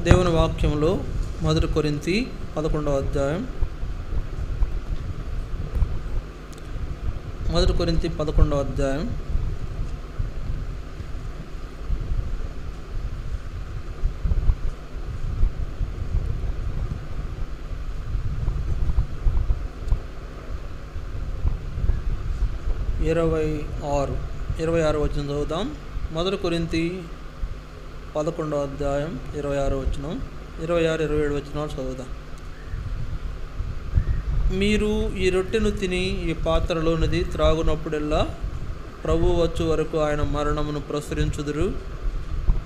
దేవుని వాక్యంలో 1 కొరింథీ 11వ అధ్యాయం 1 కొరింథీ 11వ అధ్యాయం 26 వచనం చదువుదాం. 1 కొరింథీ 11వ అధ్యాయం 26 వచనం, 26-27 వచనాలు చదువుదాం. మీరు ఈ రొట్టెను తిని ఈ పాత్రలోనిది త్రాగునప్పుడెల్లా ప్రభువు వచ్చు వరకు ఆయన మరణమును ప్రచురించుదురు.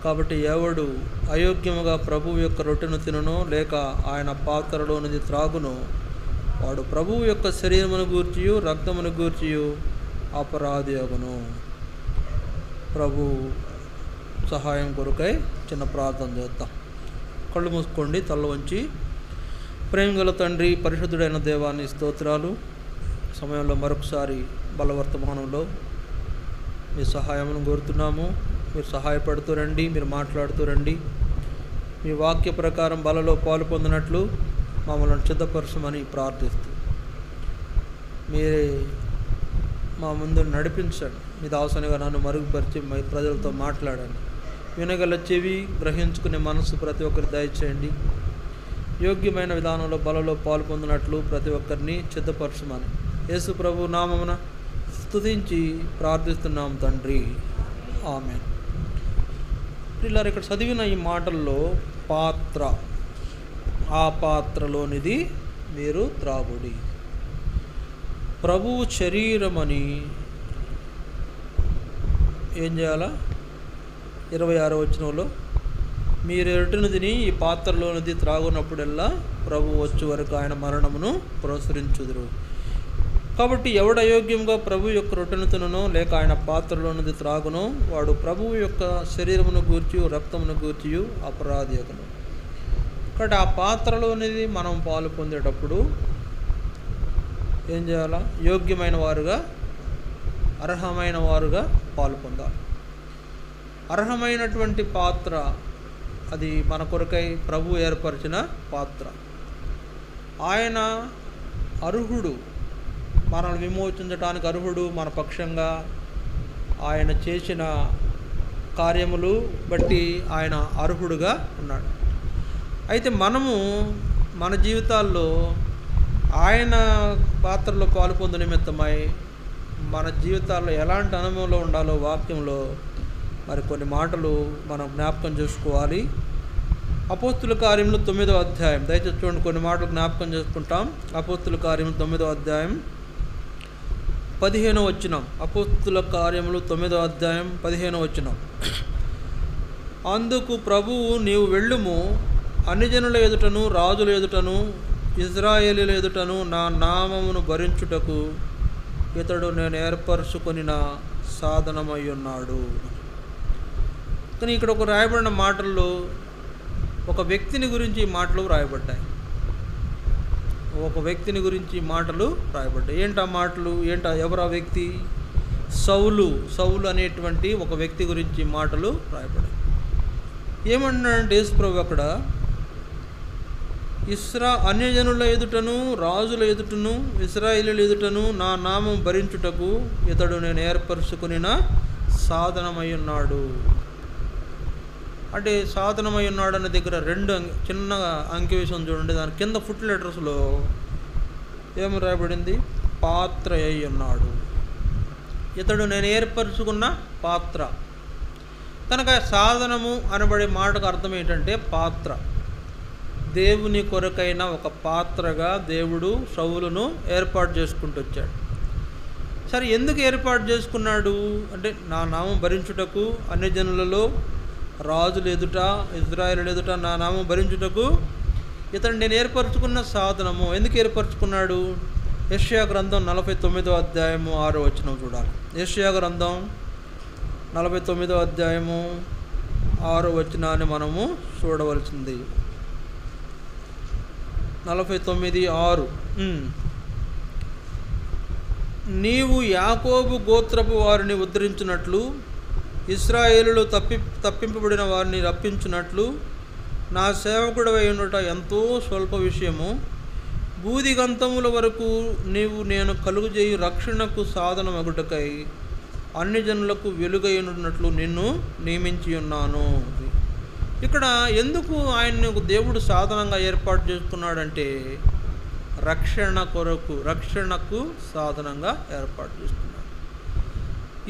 కాబట్టి ఎవడు అయోగ్యముగా ప్రభువు యొక్క రొట్టెను తినునో లేక ఆయన పాత్రలోనిది త్రాగునో వాడు ప్రభువు యొక్క శరీరమును గూర్చియు రక్తమును గూర్చియు అపరాధి అగును. ప్రభు సహాయం కొరకై చిన్న ప్రార్థన చేద్దాం. కళ్ళు మూసుకోండి, తల వంచి. ప్రేమగల తండ్రి, పరిశుద్ధుడైన దేవాన్ని స్తోత్రాలు. సమయంలో మరొకసారి బలవర్తమానంలో మీ సహాయమును కోరుతున్నాము. మీరు సహాయపడుతూ రండి, మీరు మాట్లాడుతూ రండి. మీ వాక్య ప్రకారం బలలో పాలు పొందినట్లు మమ్మల్ని సిద్ధపరచమని ప్రార్థిస్తూ మీరే మా ముందు నడిపించండి. మీ దాసునిగా నన్ను మరుగుపరిచి మీ ప్రజలతో మాట్లాడండి. వినగల చెవి, గ్రహించుకునే మనసు ప్రతి ఒక్కరి దయచేయండి. యోగ్యమైన విధానంలో బలలో పాలు పొందినట్లు ప్రతి ఒక్కరిని సిద్ధపరచమని యేసు ప్రభు నామమున స్తుతించి ప్రార్థిస్తున్నాం తండ్రి, ఆమేన్. పిల్లలు, ఇక్కడ చదివిన ఈ మాటల్లో పాత్ర, ఆ పాత్రలోనిది మీరు త్రాగుడి. ప్రభువు శరీరమని ఏం చేయాలా? 26వ వచనంలో మీరు రొట్టెను తిని ఈ పాత్రలోనిది త్రాగునప్పుడల్లా ప్రభువు వచ్చే వరకు ఆయన మరణమును ప్రచురించుదురు. కాబట్టి ఎవడు అయోగ్యంగా ప్రభు యొక్క రొట్టెను తినునో లేక ఆయన పాత్రలోనిది త్రాగునో వాడు ప్రభువు యొక్క శరీరమును గూర్చి రక్తమును గూర్చి అపరాధి అగును. కాబట్టి ఆ పాత్రలోనిది మనం పాలు పొందేటప్పుడు ఏం చేయాలా? యోగ్యమైన వారుగా, అర్హమైన వారుగా పాలు పొందాలి. అర్హమైనటువంటి పాత్ర అది మన కొరకై ప్రభు ఏర్పరిచిన పాత్ర. ఆయన అర్హుడు, మనల్ని విమోచించడానికి అర్హుడు. మన పక్షంగా ఆయన చేసిన కార్యములు బట్టి ఆయన అర్హుడుగా ఉన్నాడు. అయితే మనము మన జీవితాల్లో ఆయన పాత్రలో పాలు పొందు నిమిత్తమై మన జీవితాల్లో ఎలాంటి అనుభవంలో ఉండాలో వాక్యంలో మరి కొన్ని మాటలు మనం జ్ఞాపకం చేసుకోవాలి. అపోస్తుల కార్యములు 9వ అధ్యాయం, దయచేసి చూడండి, కొన్ని మాటలు జ్ఞాపకం చేసుకుంటాం. అపోస్తుల కార్యములు 9వ అధ్యాయం 15వ వచనం. అపోస్తుల కార్యములు 9వ అధ్యాయం 15వ వచనం. అందుకు ప్రభువు, నీవు వెళ్ళుము, అన్ని జనుల ఎదుటను రాజుల ఎదుటను ఇజ్రాయేలీల ఎదుటను నా నామమును భరించుటకు ఇతడు నేను ఏర్పరచుకొనిన సాధనమై ఉన్నాడు. కానీ ఇక్కడ ఒక రాయబడిన మాటల్లో ఒక వ్యక్తిని గురించి మాటలు రాయబడ్డాయి. ఒక వ్యక్తిని గురించి మాటలు రాయబడ్డాయి. ఏంటా మాటలు? ఎవరు ఆ వ్యక్తి? సౌలు అనేటువంటి ఒక వ్యక్తి గురించి మాటలు రాయబడ్డాయి. ఏమన్నాడంటే యేసు ప్రభు అక్కడ, అన్యజనుల ఎదుటను రాజుల ఎదుటను ఇశ్రాయేలీయుల ఎదుటను నా నామం భరించుటకు ఇతడు నేను ఏర్పరచుకునిన సాధనమై ఉన్నాడు. అంటే సాధనమై ఉన్నాడు అనే దగ్గర చిన్న అంకెవిషయం చూడండి. దాని కింద ఫుట్ లెటర్స్లో ఏమి రాయబడింది? పాత్ర అయి ఉన్నాడు. ఇతడు నేను ఏర్పరచుకున్న పాత్ర. కనుక సాధనము అనబడే మాటకు అర్థం ఏంటంటే పాత్ర. దేవుని కొరకైన ఒక పాత్రగా దేవుడు సౌలును ఏర్పాటు చేసుకుంటూ వచ్చాడు. సరే, ఎందుకు ఏర్పాటు చేసుకున్నాడు అంటే, నా నామం భరించుటకు అన్ని జనులలో రాజులు ఎదుట ఇజ్రాయేలు ఎదుట నా నామం భరించుటకు ఇతను నేను ఏర్పరచుకున్న సాధనము. ఎందుకు ఏర్పరచుకున్నాడు? యెషయా గ్రంథం 49వ అధ్యాయము 6వ వచనం చూడాలి. యెషయా గ్రంథం 49వ అధ్యాయము 6వ వచనాన్ని మనము చూడవలసింది. 49:6. నీవు యాకోబు గోత్రపు వారిని ఉద్ధరించినట్లు ఇశ్రాయేలులో తప్పింపబడిన వారిని రప్పించినట్లు నా సేవకుడవై ఉండుట ఎంతో స్వల్ప విషయము. బూదిగంతముల వరకు నేను కలుగజేయు రక్షణకు సాధనమగుటకై అన్ని జనులకు వెలుగైనట్లు నిన్ను నియమించి ఉన్నాను. ఇక్కడ ఎందుకు ఆయన్ని దేవుడు సాధనంగా ఏర్పాటు చేసుకున్నాడంటే రక్షణకు సాధనంగా ఏర్పాటు చేసుకున్నాడు.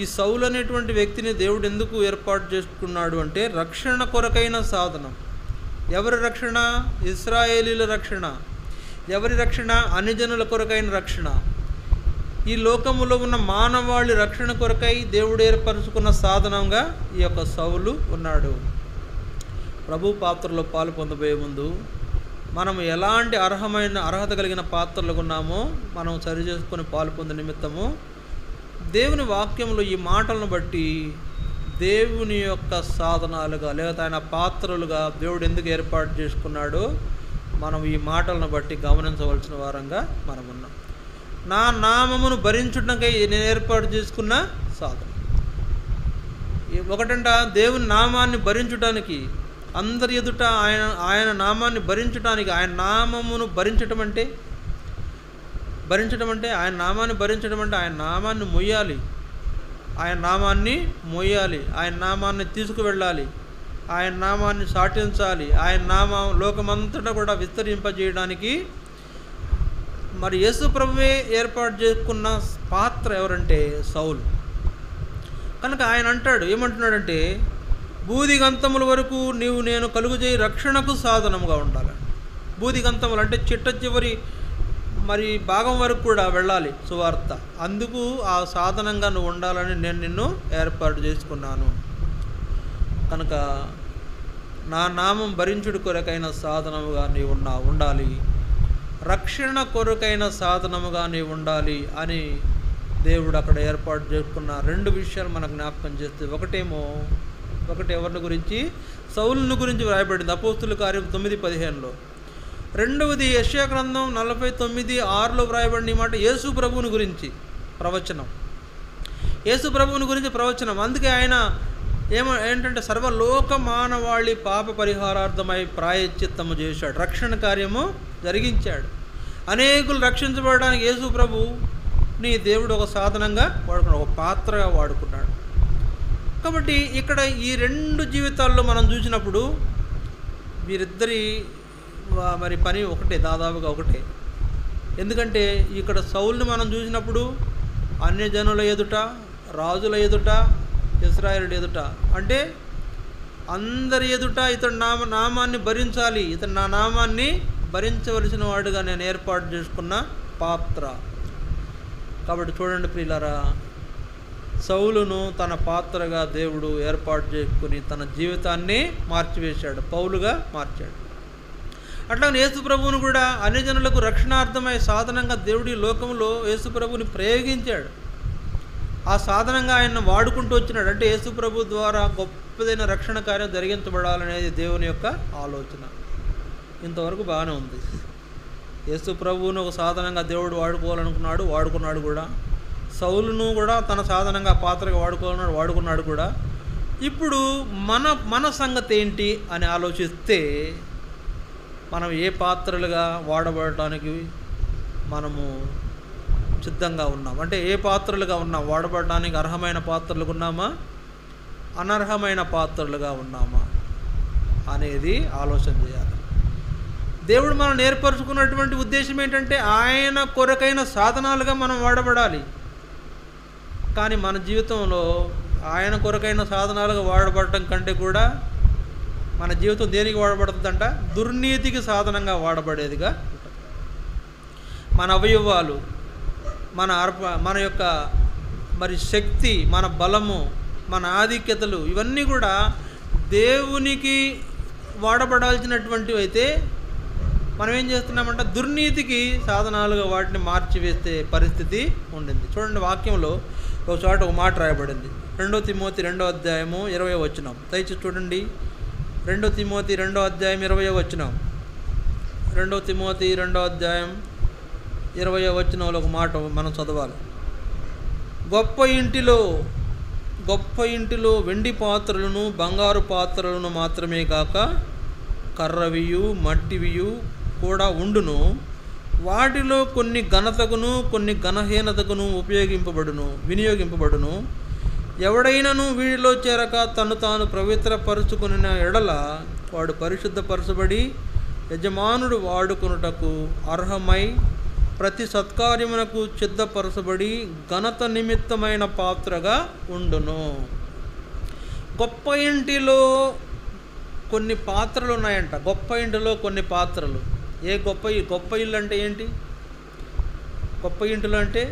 ఈ సౌలు అనేటువంటి వ్యక్తిని దేవుడు ఎందుకు ఏర్పాటు చేసుకున్నాడు అంటే రక్షణ కొరకైన సాధనం. ఎవరి రక్షణ? ఇశ్రాయేలీల రక్షణ. ఎవరి రక్షణ? అన్యజనుల కొరకైన రక్షణ. ఈ లోకములో ఉన్న మానవాళి రక్షణ కొరకై దేవుడు ఏర్పరచుకున్న సాధనంగా ఈ యొక్క సౌలు ఉన్నాడు. ప్రభు పాత్రలో పాలు పొందబోయే ముందు మనం ఎలాంటి అర్హత కలిగిన పాత్రలు ఉన్నామో మనం సరి చేసుకొని పాలు పొందే నిమిత్తము దేవుని వాక్యంలో ఈ మాటలను బట్టి దేవుని యొక్క సాధనాలుగా లేకపోతే ఆయన పాత్రలుగా దేవుడు ఎందుకు ఏర్పాటు చేసుకున్నాడో మనం ఈ మాటలను బట్టి గమనించవలసిన వారంగా మనం ఉన్నాం. నా నామమును భరించుటకై నేను ఏర్పాటు చేసుకున్న సాధన ఒకటంట, దేవుని నామాన్ని భరించడానికి, అందరి ఎదుట ఆయన నామాన్ని భరించడానికి. ఆయన నామమును భరించటం అంటే ఆయన నామాన్ని భరించడం అంటే ఆయన నామాన్ని మొయ్యాలి, ఆయన నామాన్ని తీసుకువెళ్ళాలి, ఆయన నామాన్ని సాటించాలి. ఆయన నామం లోకమంతటా కూడా విస్తరింపజేయడానికి మరి యేసు ప్రభువే ఏర్పాటు చేసుకున్న పాత్ర ఎవరంటే సౌలు. కనుక ఆయన అంటాడు, ఏమంటున్నాడంటే బూదిగంతముల వరకు నేను కలుగజేయి రక్షణకు సాధనముగా ఉండాలి. బూదిగంతములు అంటే చిట్ట చివరి మరి భాగం వరకు కూడా వెళ్ళాలి సువార్త. అందుకు ఆ సాధనంగా నువ్వు ఉండాలని నేను నిన్ను ఏర్పాటు చేసుకున్నాను. కనుక నా నామం భరించుడు కొరకైన సాధనముగా నీవు ఉండాలి, రక్షణ కొరకైన సాధనముగా నీవు ఉండాలి అని దేవుడు అక్కడ ఏర్పాటు చేసుకున్న రెండు విషయాలు మనకు జ్ఞాపకం చేస్తే, ఒకటి ఎవరిని గురించి? సౌలుని గురించి వ్రాయబడింది అపోస్తుల కార్యం 9:15లో. రెండవది యెషయా గ్రంథం 49:6లో వ్రాయబడిన ఈ మాట యేసు ప్రభువుని గురించి ప్రవచనం. యేసు ప్రభువుని గురించి ప్రవచనం. అందుకే ఆయన ఏంటంటే సర్వలోక మానవాళి పాప పరిహారార్థమై ప్రాయశ్చిత్తము చేశాడు, రక్షణ కార్యము జరిగించాడు. అనేకులు రక్షించబడడానికి యేసు ప్రభు నీ దేవుడు ఒక సాధనంగా వాడుకున్నాడు, ఒక పాత్రగా వాడుకున్నాడు. కాబట్టి ఇక్కడ ఈ రెండు జీవితాల్లో మనం చూసినప్పుడు వీరిద్దరి మరి పని ఒకటే, దాదాపుగా ఒకటే. ఎందుకంటే ఇక్కడ సౌలుని మనం చూసినప్పుడు అన్యజనుల ఎదుట, రాజుల ఎదుట, ఇశ్రాయేలు ఎదుట, అంటే అందరి ఎదుట ఇతడు నామాన్ని భరించాలి, ఇతడు నా నామాన్ని భరించవలసిన వాడుగా నేను ఏర్పాటు చేసుకున్న పాత్ర. కాబట్టి చూడండి ప్రియులారా, సౌలును తన పాత్రగా దేవుడు ఏర్పాటు చేసుకుని తన జీవితాన్ని మార్చివేశాడు, పౌలుగా మార్చాడు. అట్లాగే యేసు ప్రభువును కూడా అన్యజనులకు రక్షణార్థమై సాధనంగా దేవుడి లోకంలో యేసు ప్రభువుని ప్రయోగించాడు. ఆ సాధనంగా ఆయన వాడుకుంటూ వచ్చినాడు. అంటే యేసు ప్రభు ద్వారా గొప్పదైన రక్షణ కార్యం జరిగించబడాలనేది దేవుని యొక్క ఆలోచన. ఇంతవరకు బాగానే ఉంది. యేసు ప్రభువును ఒక సాధనంగా దేవుడు వాడుకున్నాడు కూడా. సౌలును కూడా తన సాధనంగా పాత్రగా వాడుకున్నాడు కూడా. ఇప్పుడు మన సంగతి ఏంటి అని ఆలోచిస్తే మనం ఏ పాత్రలుగా వాడబడటానికి మనము సిద్ధంగా ఉన్నాం, అంటే ఏ పాత్రలుగా ఉన్నాం, వాడబడటానికి అర్హమైన పాత్రలుగా ఉన్నామా, అనర్హమైన పాత్రలుగా ఉన్నామా అనేది ఆలోచన చేయాలి. దేవుడు మనం ఏర్పరచుకున్నటువంటి ఉద్దేశం ఏంటంటే ఆయన కొరకైన సాధనాలుగా మనం వాడబడాలి. కానీ మన జీవితంలో ఆయన కొరకైన సాధనాలుగా వాడబడటం కంటే కూడా మన జీవితం దేనికి వాడబడుతుందంట? దుర్నీతికి సాధనంగా వాడబడేదిగా ఉంటుంది. మన అవయవాలు, మన యొక్క మరి శక్తి, మన బలము, మన ఆధిక్యతలు ఇవన్నీ కూడా దేవునికి వాడబడాల్సినటువంటివి అయితే మనం ఏం చేస్తున్నామంటే దుర్నీతికి సాధనాలుగా వాటిని మార్చివేసే పరిస్థితి ఉండింది. చూడండి వాక్యంలో ఒక చోట ఒక మాట రాయబడింది. 2 తిమోతి 2వ అధ్యాయము 20వ వచనం. దయచేసి చూడండి. 2 తిమోతి 2వ అధ్యాయం 20వ వచనం. 2 తిమోతి 2వ అధ్యాయం 20వ వచనంలో ఒక మాట మనం చదవాలి. గొప్ప ఇంటిలో వెండి పాత్రలను బంగారు పాత్రలను మాత్రమే కాక కర్రవియు మట్టివియు కూడా ఉండును. వాటిలో కొన్ని ఘనతకును కొన్ని ఘనహీనతకును వినియోగింపబడును. ఎవడైనను వీడిలో చేరక తను తాను పవిత్రపరుచుకున్న ఎడల వాడు పరిశుద్ధపరచబడి యజమానుడు వాడుకొనుటకు అర్హమై ప్రతి సత్కార్యమునకు సిద్ధపరచబడి ఘనత నిమిత్తమైన పాత్రగా ఉండును. గొప్ప ఇంటిలో కొన్ని పాత్రలు ఉన్నాయంట. గొప్ప ఇంటిలో కొన్ని పాత్రలు. గొప్ప ఇల్లు అంటే ఏంటి? గొప్ప ఇంటిలో అంటే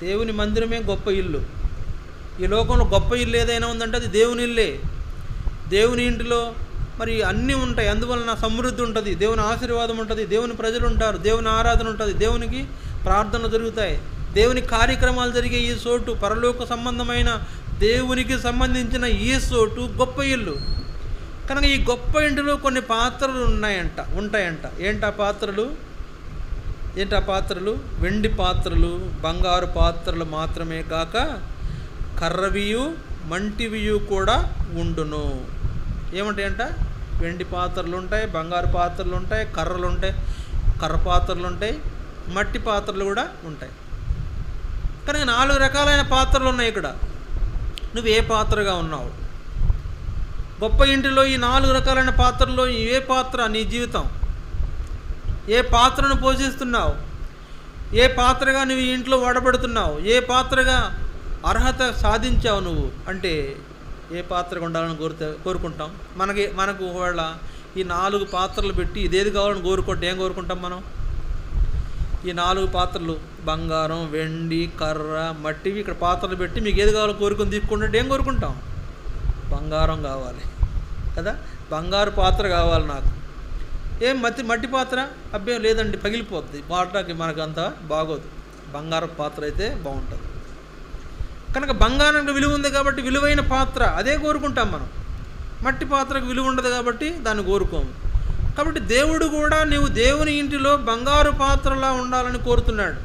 దేవుని మందిరమే గొప్ప ఇల్లు. ఈ లోకంలో గొప్ప ఇల్లు ఏదైనా ఉందంటే అది దేవుని ఇల్లే. దేవుని ఇంటిలో మరి అన్నీ ఉంటాయి. అందువలన సమృద్ధి ఉంటుంది, దేవుని ఆశీర్వాదం ఉంటుంది, దేవుని ప్రజలు ఉంటారు, దేవుని ఆరాధన ఉంటుంది, దేవునికి ప్రార్థనలు జరుగుతాయి, దేవుని కార్యక్రమాలు జరిగే ఈ చోటు, పరలోక సంబంధమైన దేవునికి సంబంధించిన ఈ చోటు గొప్ప ఇల్లు. కనుక ఈ గొప్ప ఇంటిలో కొన్ని పాత్రలు ఉంటాయంట. ఏంటి ఆ పాత్రలు? వెండి పాత్రలు, బంగారు పాత్రలు మాత్రమే కాక కర్రవియు మంటివియు కూడా ఉండును. ఏమంటాయంట? వెండి పాత్రలు ఉంటాయి, బంగారు పాత్రలు ఉంటాయి, కర్ర పాత్రలు ఉంటాయి, మట్టి పాత్రలు కూడా ఉంటాయి. కనుక 4 రకాలైన పాత్రలు ఉన్నాయి ఇక్కడ. నువ్వు ఏ పాత్రగా ఉన్నావు? గొప్ప ఇంటిలో ఈ 4 రకాలైన పాత్రల్లో ఏ పాత్ర నీ జీవితం? ఏ పాత్రను పోషిస్తున్నావు? ఏ పాత్రగా నువ్వు ఇంట్లో వాడబడుతున్నావు? ఏ పాత్రగా అర్హత సాధించావు నువ్వు? అంటే ఏ పాత్రగా ఉండాలని కోరుకుంటాం? మనకు ఒకవేళ ఈ 4 పాత్రలు పెట్టి ఇదేది కావాలని ఏం కోరుకుంటాం మనం? ఈ 4 పాత్రలు బంగారం, వెండి, కర్ర, మట్టివి ఇక్కడ పాత్రలు పెట్టి మీకు ఏది కావాలో కోరుకుని తీసుకుంటే ఏం కోరుకుంటాం? బంగారం కావాలి కదా, బంగారు పాత్ర కావాలి నాకు. మట్టి పాత్ర అబ్బే లేదండి, పగిలిపోద్ది, వాడటానికి మనకు అంత బాగోదు. బంగారు పాత్ర అయితే బాగుంటుంది. కనుక బంగారానికి విలువ ఉంది కాబట్టి విలువైన పాత్ర అదే కోరుకుంటాం మనం. మట్టి పాత్రకు విలువ ఉండదు కాబట్టి దాన్ని కోరుకోము. కాబట్టి దేవుడు కూడా నీవు దేవుని ఇంటిలో బంగారు పాత్రలా ఉండాలని కోరుతున్నాడు.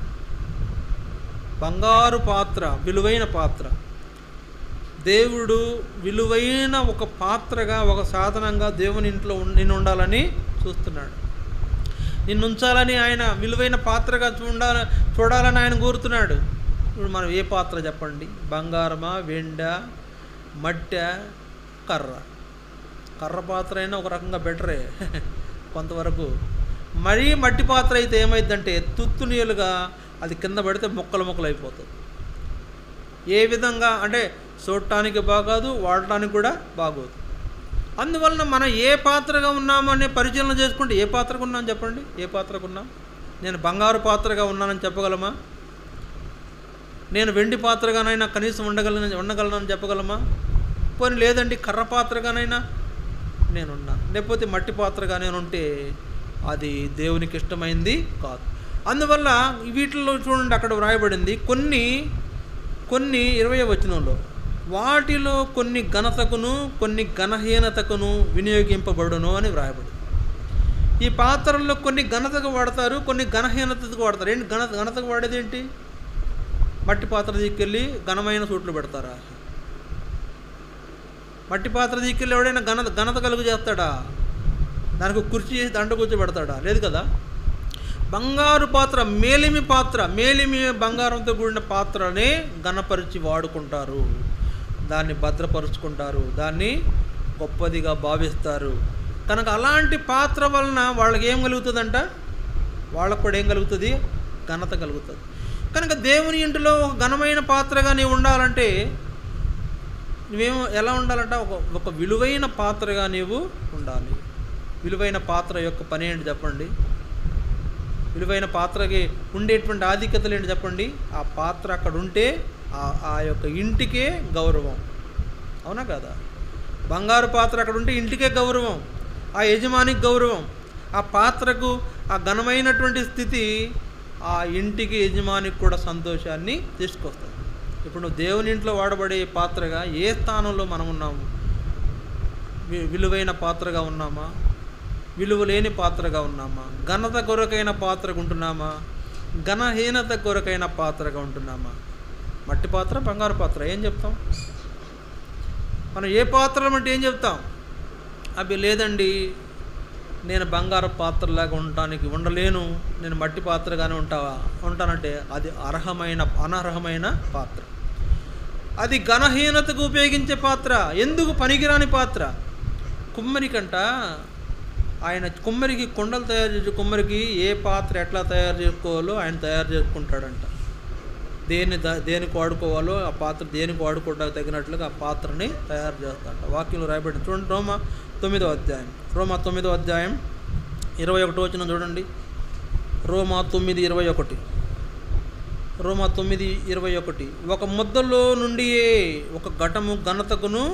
బంగారు పాత్ర, విలువైన పాత్ర. దేవుడు విలువైన ఒక పాత్రగా, ఒక సాధనంగా దేవుని ఇంట్లో నిన్ను ఉండాలని చూస్తున్నాడు. నిన్ను ఉంచాలని ఆయన విలువైన పాత్రగా చూడాలని ఆయన కోరుతున్నాడు. ఇప్పుడు మనం ఏ పాత్ర చెప్పండి? బంగారమా, వెండ, మట్టె, కర్ర పాత్ర అయినా ఒక రకంగా బెటరే కొంతవరకు. మరీ మట్టి పాత్ర అయితే ఏమైందంటే తుత్తునీలుగా అది కింద పడితే ముక్కలు అయిపోతుంది. ఏ విధంగా అంటే చూడటానికి బాగోదు, వాడటానికి కూడా బాగోదు. అందువలన మనం ఏ పాత్రగా ఉన్నామనే పరిశీలన చేసుకుంటే ఏ పాత్రకు ఉన్నాం చెప్పండి? ఏ పాత్రకు ఉన్నాం? నేను బంగారు పాత్రగా ఉన్నానని చెప్పగలమా? నేను వెండి పాత్రగానైనా కనీసం ఉండగలనని చెప్పగలమా? పోనీ లేదండి కర్ర పాత్రగానైనా నేనున్నాను, లేకపోతే మట్టి పాత్రగా నేనుంటే అది దేవునికి ఇష్టమైంది కాదు. అందువల్ల వీటిల్లో చూడండి, అక్కడ వ్రాయబడింది కొన్ని 20వ వచనంలో వాటిలో కొన్ని ఘనతకును కొన్ని ఘనహీనతకును వినియోగింపబడును అని వ్రాయబడింది. ఈ పాత్రల్లో కొన్ని ఘనతకు వాడతారు, కొన్ని ఘనహీనతకు వాడతారు. ఏంటి ఘనతకు వాడేది ఏంటి? మట్టి పాత్ర తీసుకెళ్ళి ఘనమైన సూట్లు పెడతారా? మట్టి పాత్ర తీసుకెళ్ళి ఎవడైనా ఘనత కలుగు చేస్తాడా? దానికి కుర్చీ చేసి దండ కూర్చోబెడతాడా? లేదు కదా. బంగారు పాత్ర, మేలిమి బంగారంతో కూడిన పాత్రనే ఘనపరిచి వాడుకుంటారు, దాన్ని భద్రపరుచుకుంటారు, దాన్ని గొప్పదిగా భావిస్తారు. కనుక అలాంటి పాత్ర వలన వాళ్ళకి ఏం కలుగుతుందంట? వాళ్ళకు కూడా ఏం కలుగుతుంది? ఘనత కలుగుతుంది. కనుక దేవుని ఇంటిలో ఒక ఘనమైన పాత్రగా నీవు ఉండాలంటే ఎలా ఉండాలంట? ఒక విలువైన పాత్రగా నీవు ఉండాలి. విలువైన పాత్ర యొక్క పని ఏంటి చెప్పండి? విలువైన పాత్రకి ఉండేటువంటి ఆధిక్యతలు ఏంటి చెప్పండి? ఆ పాత్ర అక్కడ ఉంటే ఆ యొక్క ఇంటికే గౌరవం, అవునా కదా? బంగారు పాత్ర అక్కడ ఉంటే ఇంటికే గౌరవం, ఆ యజమానికి గౌరవం. ఆ పాత్రకు ఆ ఘనమైనటువంటి స్థితి ఆ ఇంటికి, యజమానికి కూడా సంతోషాన్ని తీసుకొస్తుంది. ఇప్పుడు నువ్వు దేవుని ఇంట్లో వాడబడే పాత్రగా ఏ స్థానంలో మనం ఉన్నాము? విలువైన పాత్రగా ఉన్నామా? విలువ లేని పాత్రగా ఉన్నామా? ఘనత కొరకైన పాత్రగా ఉంటున్నామా? ఘనహీనత కొరకైన పాత్రగా ఉంటున్నామా? మట్టి పాత్ర, బంగారు పాత్ర ఏం చెప్తాం మనం? ఏ పాత్రలు అంటే ఏం చెప్తాం? అవి లేదండి నేను బంగారు పాత్రలాగా ఉండలేను, నేను మట్టి పాత్రగానే ఉంటానంటే అది అనర్హమైన పాత్ర. అది ఘనహీనతకు ఉపయోగించే పాత్ర, ఎందుకు పనికిరాని పాత్ర. కుమ్మరికంట కుమ్మరికి కుండలు తయారు చేసే కుమ్మరికి ఏ పాత్ర ఎట్లా తయారు చేసుకోవాలో ఆయన తయారు చేసుకుంటాడంట. దేనికి వాడుకోవాలో ఆ పాత్ర దేనికి వాడుకోవడానికి తగినట్లుగా ఆ పాత్రని తయారు చేస్తాడంట. వాక్యంలో రాయబడింది చూడండి, రోమా 9వ అధ్యాయం 21 వచనం చూడండి. రోమా 9:21. ఒక ముద్దలో నుండి ఒక ఘటము ఘనతకును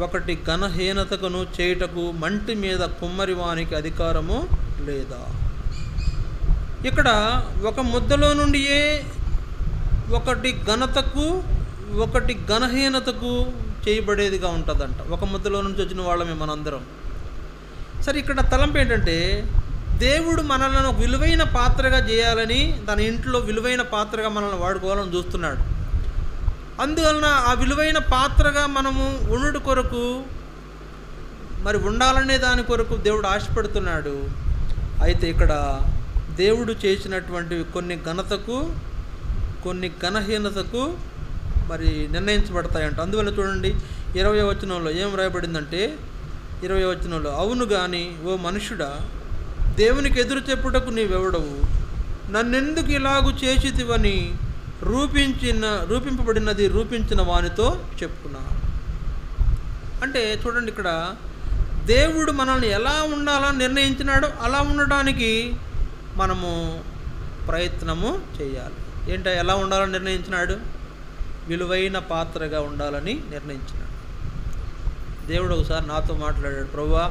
ఒకటి ఘనహీనతకును చేయుటకు మంటి మీద కుమ్మరి వానికి అధికారము లేదా. ఇక్కడ ఒక ముద్దలో నుండి ఒకటి ఘనతకు ఒకటి ఘనహీనతకు చేయబడేదిగా ఉంటుందంట. ఒక ముద్దలో నుంచి వచ్చిన వాళ్ళమే మనందరం. సరే, ఇక్కడ తలంపు ఏంటంటే దేవుడు మనల్ని ఒక విలువైన పాత్రగా చేయాలని, తన ఇంట్లో విలువైన పాత్రగా మనల్ని వాడుకోవాలని చూస్తున్నాడు. అందువలన ఆ విలువైన పాత్రగా మనము ఉండుట కొరకు, మరి ఉండాలనే దాని కొరకు దేవుడు ఆశపడుతున్నాడు. అయితే ఇక్కడ దేవుడు చేసినటువంటి కొన్ని ఘనతకు కొన్ని ఘనహీనతకు మరి నిర్ణయించబడతాయంట. అందువల్ల చూడండి 20వ వచనంలో ఏం రాయబడిందంటే, 20వ వచనంలో, అవును కానీ ఓ మనుషుడా, దేవునికి ఎదురు చెప్పుటకు నీవెవడవు, నన్నెందుకు ఇలాగు చేసితివని రూపించిన వానితో చెప్పుకున్నా. అంటే చూడండి, ఇక్కడ దేవుడు మనల్ని ఎలా ఉండాలని నిర్ణయించినాడో అలా ఉండడానికి మనము ప్రయత్నము చేయాలి. ఎలా ఉండాలని నిర్ణయించినాడు? విలువైన పాత్రగా ఉండాలని నిర్ణయించినాడు. దేవుడు ఒకసారి నాతో మాట్లాడాడు, ప్రభువా,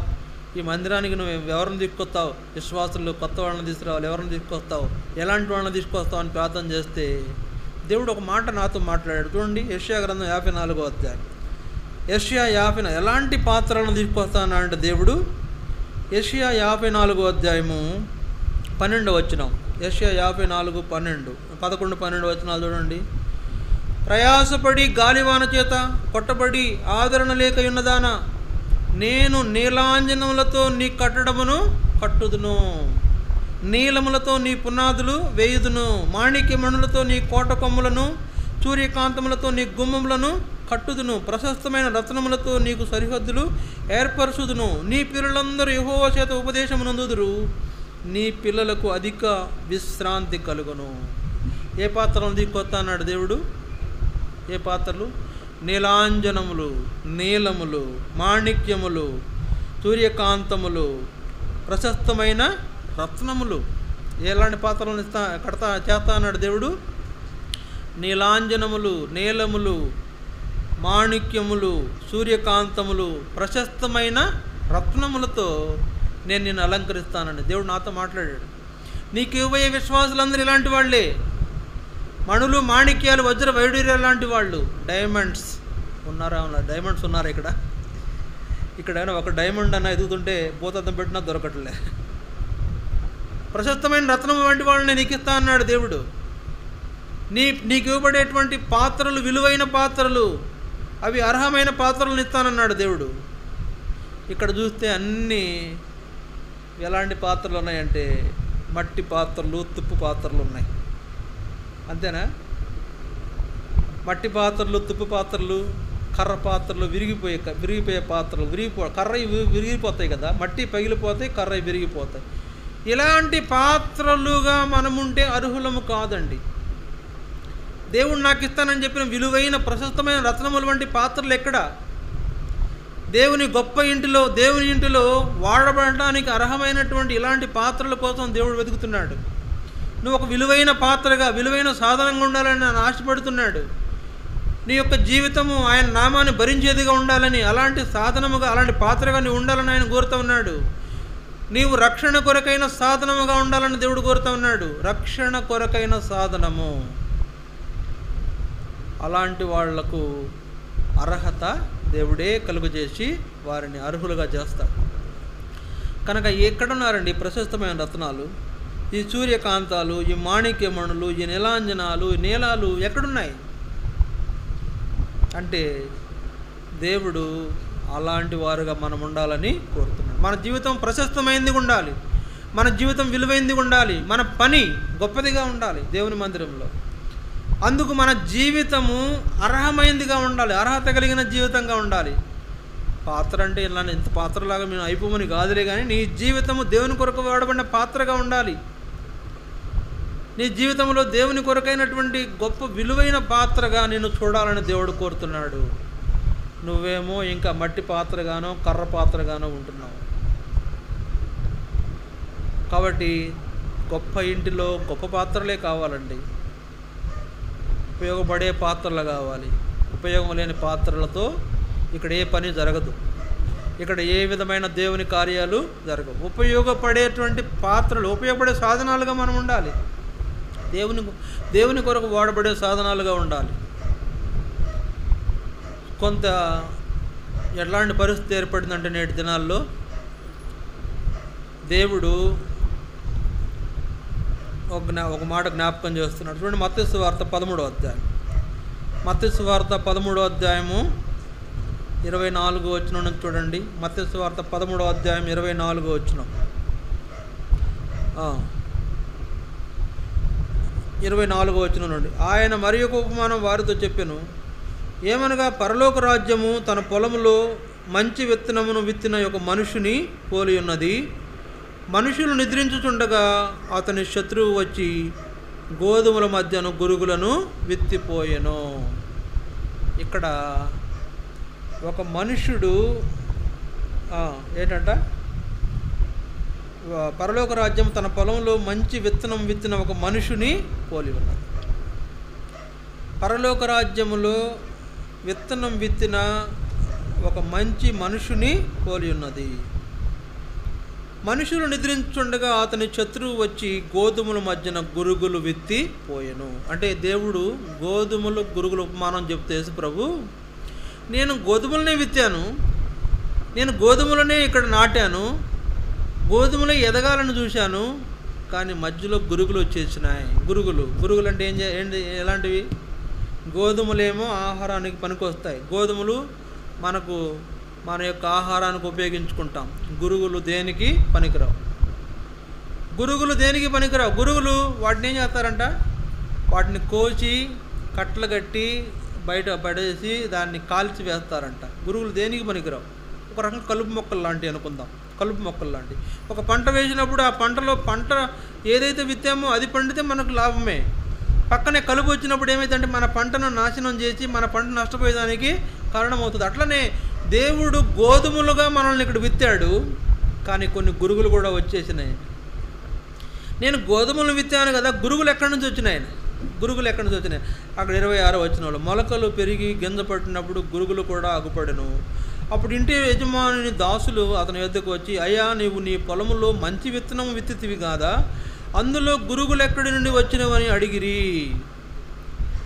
ఈ మందిరానికి నువ్వు ఎవరిని తీసుకొస్తావు? విశ్వాసులు కొత్త వాళ్ళని తీసుకురావాలి, ఎవరిని తీసుకొస్తావు, ఎలాంటి వాళ్ళని తీసుకొస్తావు అని ప్రార్థన చేస్తే దేవుడు ఒక మాట నాతో మాట్లాడాడు. చూడండి, యెషయా గ్రంథం 54వ అధ్యాయం. యెషయా 50 ఎలాంటి పాత్రలను తీసుకొస్తానంటే దేవుడు, యెషయా 54వ అధ్యాయము 12వ వచనం. యెషయా 54:12, 11-12 వచనాలు చూడండి. ప్రయాసపడి గాలివాన చేత కొట్టబడి ఆదరణ లేక ఉన్నదానా, నేను నీలాంజనములతో నీ కట్టడమును కట్టుదును, నీలములతో నీ పునాదులు వేయుదును, మాణిక్యమణులతో నీ కోట కొమ్ములను, సూర్యకాంతములతో నీ గుమ్మములను కట్టుదును, ప్రశస్తమైన రత్నములతో నీకు సరిహద్దులు ఏర్పరచుదును, నీ పిల్లలందరూ యెహోవా చేత ఉపదేశమునందుదురు, నీ పిల్లలకు అధిక విశ్రాంతి కలుగును. ఏ పాత్రలను తీసుకొస్తా అన్నాడు దేవుడు? ఏ పాత్రలు? నీలాంజనములు, నీలములు, మాణిక్యములు, సూర్యకాంతములు, ప్రశస్తమైన రత్నములు. ఎలాంటి పాత్రలను చేస్తా అన్నాడు దేవుడు? నీలాంజనములు, నీలములు, మాణిక్యములు, సూర్యకాంతములు, ప్రశస్తమైన రత్నములతో నేను నిన్ను అలంకరిస్తానని దేవుడు నాతో మాట్లాడాడు. నీకు ఇవ్వబోయే విశ్వాసులందరూ ఇలాంటి వాళ్ళే. మణులు, మాణిక్యాలు, వజ్ర వైడూర్యాలు లాంటి వాళ్ళు. డైమండ్స్ ఉన్నారా? డైమండ్స్ ఉన్నారా? ఇక్కడ ఒక డైమండ్ అన్న ఎదుగుతుంటే భూతద్దం పెట్టినా దొరకట్లే. ప్రశస్తమైన రత్నం వంటి వాళ్ళని నీకు ఇస్తా అన్నాడు దేవుడు. నీకు ఇవ్వబడేటువంటి పాత్రలు విలువైన పాత్రలు, అవి అర్హమైన పాత్రలను ఇస్తానన్నాడు దేవుడు. ఇక్కడ చూస్తే అన్నీ ఎలాంటి పాత్రలు ఉన్నాయంటే మట్టి పాత్రలు, తుప్పు పాత్రలు ఉన్నాయి. అంతేనా? మట్టి పాత్రలు, తుప్పు పాత్రలు, కర్ర పాత్రలు, విరిగిపోయే పాత్రలు, కర్రవి విరిగిపోతాయి కదా, మట్టి పగిలిపోతాయి, కర్రవి విరిగిపోతాయి. ఇలాంటి పాత్రలుగా మనముంటే అర్హులము కాదండి. దేవుడు నాకు ఇస్తానని చెప్పిన విలువైన ప్రశస్తమైన రత్నములు వంటి పాత్రలు ఎక్కడ? దేవుని గొప్ప ఇంటిలో, దేవుని ఇంటిలో వాడబడటానికి అర్హమైనటువంటి ఇలాంటి పాత్రల కోసం దేవుడు వెతుకుతున్నాడు. నువ్వు ఒక విలువైన పాత్రగా, విలువైన సాధనంగా ఉండాలని ఆయన ఆశపడుతున్నాడు. నీ యొక్క జీవితము ఆయన నామాన్ని భరించేదిగా ఉండాలని, అలాంటి సాధనముగా, అలాంటి పాత్రగా నీవు ఉండాలని ఆయన కోరుతూ ఉన్నాడు. నీవు రక్షణ కొరకైన సాధనముగా ఉండాలని దేవుడు కోరుతూ ఉన్నాడు. రక్షణ కొరకైన సాధనము. అలాంటి వాళ్లకు అర్హత దేవుడే కలుగజేసి వారిని అర్హులుగా చేస్తాడు. కనుక ఎక్కడున్నారండి ప్రశస్తమైన రత్నాలు? ఈ సూర్యకాంతాలు, ఈ మాణిక్యమణులు, ఈ నీలాంజనాలు, ఈ నీలాలు ఎక్కడున్నాయి అంటే దేవుడు అలాంటి వారుగా మనం ఉండాలని కోరుతున్నాడు. మన జీవితం ప్రశస్తమైనదిగా ఉండాలి, మన జీవితం విలువైనదిగా ఉండాలి, మన పని గొప్పదిగా ఉండాలి దేవుని మందిరంలో. అందుకు మన జీవితము అర్హమైనదిగా ఉండాలి, అర్హత కలిగిన జీవితంగా ఉండాలి. పాత్ర అంటే ఇలా ఇంత పాత్రలాగా మేము అయిపోమని కాదులే, కానీ నీ జీవితము దేవుని కొరకు వాడబడిన పాత్రగా ఉండాలి. నీ జీవితంలో దేవుని కొరకైనటువంటి గొప్ప విలువైన పాత్రగా నిన్ను చూడాలని దేవుడు కోరుతున్నాడు. నువ్వేమో ఇంకా మట్టి పాత్రగానో కర్ర పాత్రగానో ఉంటున్నావు. కాబట్టి గొప్ప ఇంటిలో గొప్ప పాత్రలే కావాలండి, ఉపయోగపడే పాత్రలు కావాలి. ఉపయోగం లేని పాత్రలతో ఇక్కడ ఏ పని జరగదు, ఇక్కడ ఏ విధమైన దేవుని కార్యాలు జరగవు. ఉపయోగపడేటువంటి పాత్రలు, ఉపయోగపడే సాధనాలుగా మనం ఉండాలి, దేవుని కొరకు వాడబడే సాధనాలుగా ఉండాలి. కొంత ఎలాంటి పరిస్థితి ఏర్పడిందంటే నేటి దినాల్లో దేవుడు ఒక మాట జ్ఞాపకం చేస్తున్నాడు. చూడండి, మత్తయి సువార్త 13వ అధ్యాయం. మత్తయి సువార్త 13వ అధ్యాయము 24వ వచనం నుంచి చూడండి. మత్తయి సువార్త 13వ అధ్యాయం 24వ వచనం. 24వ వచనం నుండి, ఆయన మరి ఒక ఉపమానం వారితో చెప్పెను. ఏమనగా, పరలోక రాజ్యము తన పొలములో మంచి విత్తనమును విత్తిన ఒక మనుషుని పోలి ఉన్నది. మనుషులు నిద్రించుచుండగా అతని శత్రువు వచ్చి గోధుమల మధ్యను గురుగులను విత్తిపోయెను. ఇక్కడ ఒక మనుషుడు ఏంటంట, పరలోక రాజ్యం తన పొలంలో మంచి విత్తనం విత్తిన ఒక మనుషుని పోలి ఉన్నది. పరలోక రాజ్యములో విత్తనం విత్తిన ఒక మంచి మనుషుని పోలి ఉన్నది. మనుషులు నిద్రించుండగా అతని శత్రువు వచ్చి గోధుమల మధ్యన గురుగులు విత్తి పోయెను. అంటే దేవుడు గోధుమలు గురుగులు ఉపమానం చెప్తే, యేసు ప్రభు, నేను గోధుమలనే విత్తాను, నేను గోధుమలనే ఇక్కడ నాటాను, గోధుమలే ఎదగాలని చూశాను, కానీ మధ్యలో గురుగులు వచ్చేసినాయి. గురుగులు అంటే ఏంటి, ఎలాంటివి? గోధుమలేమో ఆహారానికి పనికొస్తాయి, గోధుమలు మన యొక్క ఆహారానికి ఉపయోగించుకుంటాం. గురుగులు దేనికి పనికిరావు. గురుగులు వాటిని ఏం చేస్తారంట, వాటిని కోసి కట్టలు కట్టి బయట పడేసి దాన్ని కాల్చి వేస్తారంట. గురుగులు దేనికి పనికిరావు. ఒక రకంగా కలుపు మొక్కలు లాంటివి అనుకుందాం, కలుపు మొక్కలు లాంటివి. ఒక పంట వేసినప్పుడు ఆ పంట ఏదైతే విత్తామో అది పండితే మనకు లాభమే. పక్కనే కలుపు వచ్చినప్పుడు ఏమైందంటే మన పంటను నాశనం చేసి మన పంట నష్టపోయేదానికి కారణమవుతుంది. అట్లనే దేవుడు గోధుమలుగా మనల్ని ఇక్కడ విత్తాడు, కానీ కొన్ని గురుగులు కూడా వచ్చేసినాయి. నేను గోధుమలు విత్తాను కదా, గురుగులు ఎక్కడి నుంచి వచ్చినాయి? అక్కడ 26వ వచనంలో, మొలకలు పెరిగి గింజ పట్టినప్పుడు గురుగులు కూడా అగుపడెను. అప్పుడు ఇంటి యజమాని దాసులు అతని వద్దకు వచ్చి, అయ్యా, నీవు నీ పొలములో మంచి విత్తనం విత్తితివి కాదా, అందులో గురుగులు ఎక్కడి నుండి వచ్చినవని అడిగిరి.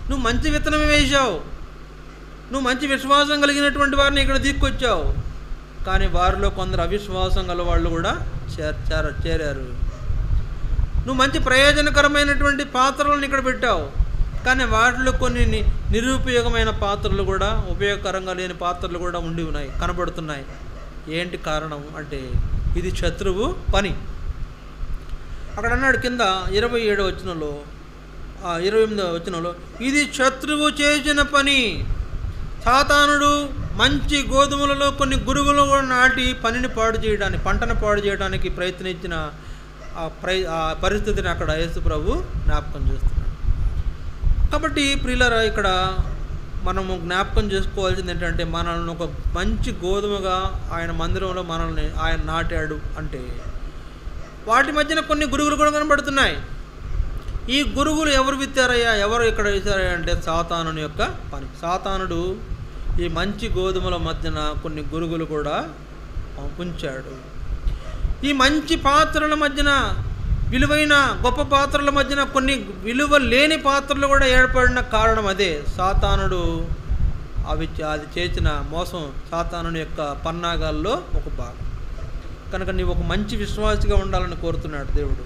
నువ్వు మంచి విత్తనం వేసావు, నువ్వు మంచి విశ్వాసం కలిగినటువంటి వారిని ఇక్కడ తీసుకొచ్చావు, కానీ వారిలో కొందరు అవిశ్వాసం గల వాళ్ళు కూడా చేరారు. నువ్వు మంచి ప్రయోజనకరమైనటువంటి పాత్రలను ఇక్కడ పెట్టావు, కానీ వాటిలో కొన్ని నిరుపయోగమైన పాత్రలు కూడా, ఉపయోగకరంగా లేని పాత్రలు కూడా ఉండి ఉన్నాయి, కనబడుతున్నాయి. ఏంటి కారణం అంటే ఇది శత్రువు పని. అక్కడ అన్నాడు కింద 27వ వచనంలో, 28వ వచనంలో, ఇది శత్రువు చేసిన పని. సాతానుడు మంచి గోధుమలలో కొన్ని గురుగులు కూడా నాటి పంటను పాడు చేయడానికి ప్రయత్నించిన ఆ పరిస్థితిని అక్కడ యేసు ప్రభు జ్ఞాపకం చేస్తున్నాడు. కాబట్టి ప్రియులారా, ఇక్కడ మనము జ్ఞాపకం చేసుకోవాల్సింది ఏంటంటే, మనల్ని ఒక మంచి గోధుమగా ఆయన మందిరంలో మనల్ని ఆయన నాటాడు అంటే వాటి మధ్యన కొన్ని గురుగులు కూడా కనబడుతున్నాయి. ఈ గురుగులు ఎవరు విత్తారయ్యా, ఎవరు ఇక్కడ వేశారయ్యా అంటే సాతానుని యొక్క పని. సాతానుడు ఈ మంచి గోధుమల మధ్యన కొన్ని గురుగులు కూడా ఉంచాడు. ఈ మంచి పాత్రల మధ్యన, విలువైన గొప్ప పాత్రల మధ్యన కొన్ని విలువ లేని పాత్రలు కూడా ఏర్పడిన కారణం అదే. సాతానుడు అది చేసిన మోసం సాతానుని యొక్క పన్నాగాల్లో ఒక భాగం. కనుక నీవు ఒక మంచి విశ్వాసిగా ఉండాలని కోరుతున్నాడు దేవుడు.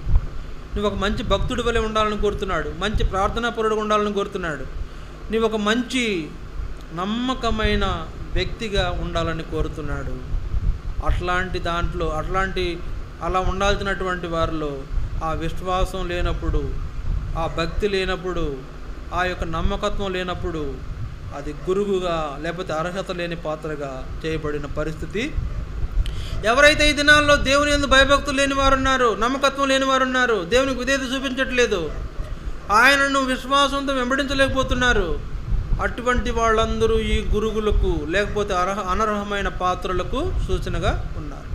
నువ్వు ఒక మంచి భక్తుడి వలె ఉండాలని కోరుతున్నాడు. మంచి ప్రార్థనాపరుడుగా ఉండాలని కోరుతున్నాడు. నీవు ఒక మంచి నమ్మకమైన వ్యక్తిగా ఉండాలని కోరుతున్నాడు. అట్లాంటి దాంట్లో అలా ఉండాల్సినటువంటి వారిలో ఆ విశ్వాసం లేనప్పుడు, ఆ భక్తి లేనప్పుడు, ఆ యొక్క నమ్మకత్వం లేనప్పుడు అది గురుగుగా లేకపోతే అర్హత లేని పాత్రగా చేయబడిన పరిస్థితి. ఎవరైతే ఈ దినాల్లో దేవుని యందు భయభక్తులు లేని వారు ఉన్నారు, నమ్మకత్వం లేని వారు ఉన్నారు, దేవునికి విధేయత చూపించట్లేదు, ఆయనను విశ్వాసంతో వెంబడించలేకపోతున్నారు, అటువంటి వాళ్ళందరూ ఈ గురుగులకు లేకపోతే అనర్హమైన పాత్రలకు సూచనగా ఉన్నారు.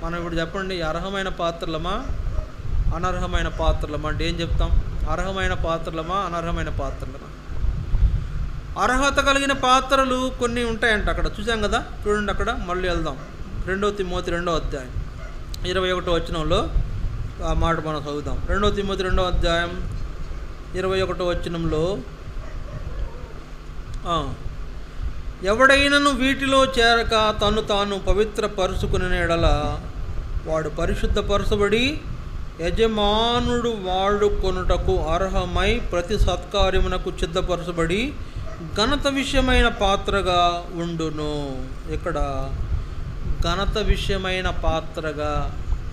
మనం ఇప్పుడు చెప్పండి, అర్హమైన పాత్రలమా అనర్హమైన పాత్రలమా అంటే ఏం చెప్తాం? అర్హమైన పాత్రలమా అనర్హమైన పాత్రలమా? అర్హత కలిగిన పాత్రలు కొన్ని ఉంటాయంట. అక్కడ చూసాం కదా, చూడండి, అక్కడ మళ్ళీ వెళ్దాం. 2 తిమోతి 2వ అధ్యాయం 21వ వచనంలో ఆ మాట మనం చదువుదాం. 2 తిమోతి 2వ అధ్యాయం 21వ వచనంలో, ఎవడైనను వీటిలో చేరక తను తాను పవిత్రపరుచుకునే ఎడల వాడు పరిశుద్ధపరచబడి యజమానుడు వాడుకొనుటకు అర్హమై ప్రతి సత్కార్యమునకు సిద్ధపరచబడి ఘనత విషయమైన పాత్రగా ఉండును. ఇక్కడ ఘనత విషయమైన పాత్రగా,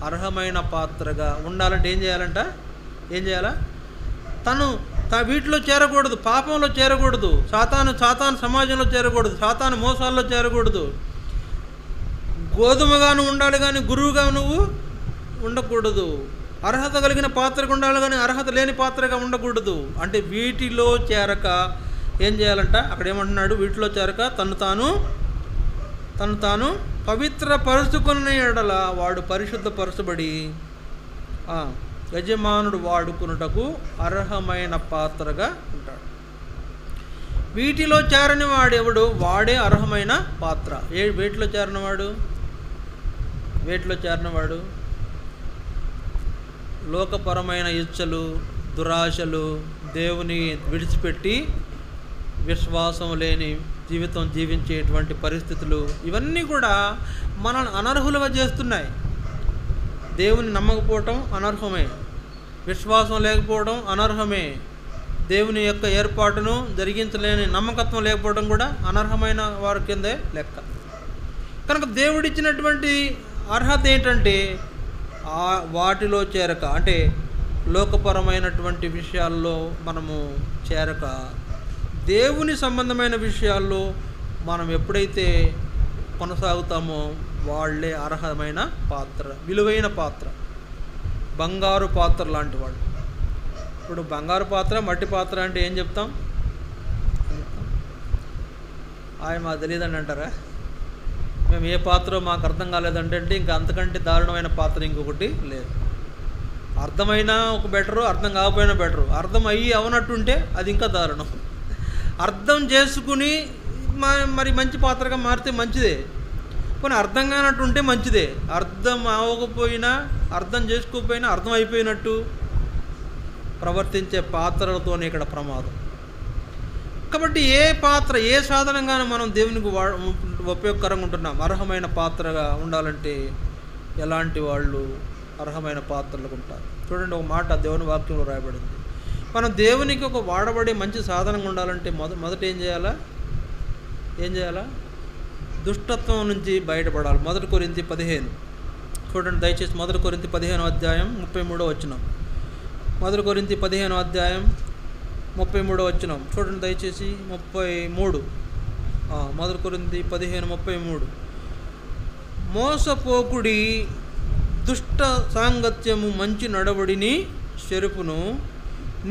అర్హమైన పాత్రగా ఉండాలంటే ఏం చేయాలంట? ఏం చేయాలా? తను వీటిలో చేరకూడదు, పాపంలో చేరకూడదు, సాతాను సమాజంలో చేరకూడదు, సాతాను మోసాల్లో చేరకూడదు. గోధుమగాను ఉండాలి కానీ గురువుగా నువ్వు ఉండకూడదు. అర్హత కలిగిన పాత్రగా ఉండాలి కానీ అర్హత లేని పాత్రగా ఉండకూడదు. అంటే వీటిలో చేరక ఏం చేయాలంట? అక్కడ ఏమంటున్నాడు? వీటిలో చేరక తను తాను పవిత్రపరుచుకునే ఎడల వాడు పరిశుద్ధపరచబడి యజమానుడు వాడుకున్నటకు అర్హమైన పాత్రగా ఉంటాడు. వీటిలో చేరని వాడెవడు? వాడే అర్హమైన పాత్ర. వీటిలో చేరినవాడు లోకపరమైన ఇచ్చలు, దురాశలు, దేవుని విడిచిపెట్టి విశ్వాసం లేని జీవితం జీవించేటువంటి పరిస్థితులు, ఇవన్నీ కూడా మనల్ని అనర్హులుగా చేస్తున్నాయి. దేవుని నమ్మకపోవటం అనర్హమే, విశ్వాసం లేకపోవడం అనర్హమే, దేవుని యొక్క ఏర్పాటును జరిగించలేని నమ్మకత్వం లేకపోవడం కూడా అనర్హమైన వారి కిందే లెక్క. కనుక దేవుడిచ్చినటువంటి అర్హత ఏంటంటే వాటిలో చేరక, అంటే లోకపరమైనటువంటి విషయాల్లో మనము చేరక, దేవుని సంబంధమైన విషయాల్లో మనం ఎప్పుడైతే కొనసాగుతామో వాళ్ళే అర్హమైన పాత్ర, విలువైన పాత్ర, బంగారు పాత్ర లాంటి వాళ్ళు. ఇప్పుడు బంగారు పాత్ర, మట్టి పాత్ర అంటే ఏం చెప్తాం? మాకు తెలియదండి అంటారా? మేము ఏ పాత్ర మాకు అర్థం కాలేదంటే ఇంకా అంతకంటే దారుణమైన పాత్ర ఇంకొకటి లేదు. అర్థమైనా ఒక బెటరు, అర్థం కాకపోయినా బెటరు. అర్థం అయ్యి అవనట్టుంటే అది ఇంకా దారుణం. అర్థం చేసుకుని మరి మంచి పాత్రగా మారితే మంచిదే, కానీ అర్థం కానట్టుంటే మంచిదే. అర్థం అవ్వకపోయినా, అర్థం చేసుకోకపోయినా అర్థం అయిపోయినట్టు ప్రవర్తించే పాత్రలతోనే ఇక్కడ ప్రమాదం. కాబట్టి ఏ పాత్ర, ఏ సాధనంగానూ మనం దేవునికి ఉపయోగకరంగా ఉంటున్నాం. అర్హమైన పాత్రగా ఉండాలంటే ఎలాంటి వాళ్ళు అర్హమైన పాత్రలకు ఉంటారు? చూడండి, ఒక మాట దేవుని వాక్యంలో రాయబడింది. మనం దేవునికి ఒక వాడబడే మంచి సాధనంగా ఉండాలంటే మొదట ఏం చేయాలా? దుష్టత్వం నుంచి బయటపడాలి. 1 కొరింథీ 15 చూడండి దయచేసి. 1 కొరింథీ 15వ అధ్యాయం 33వ వచనం. 1 కొరింథీ 15వ అధ్యాయం 33వ వచనం చూడండి దయచేసి. 33 1 కొరింథీ 15:33. మోసపోకుడి, దుష్ట సాంగత్యము మంచి నడవడిని చెరుపును,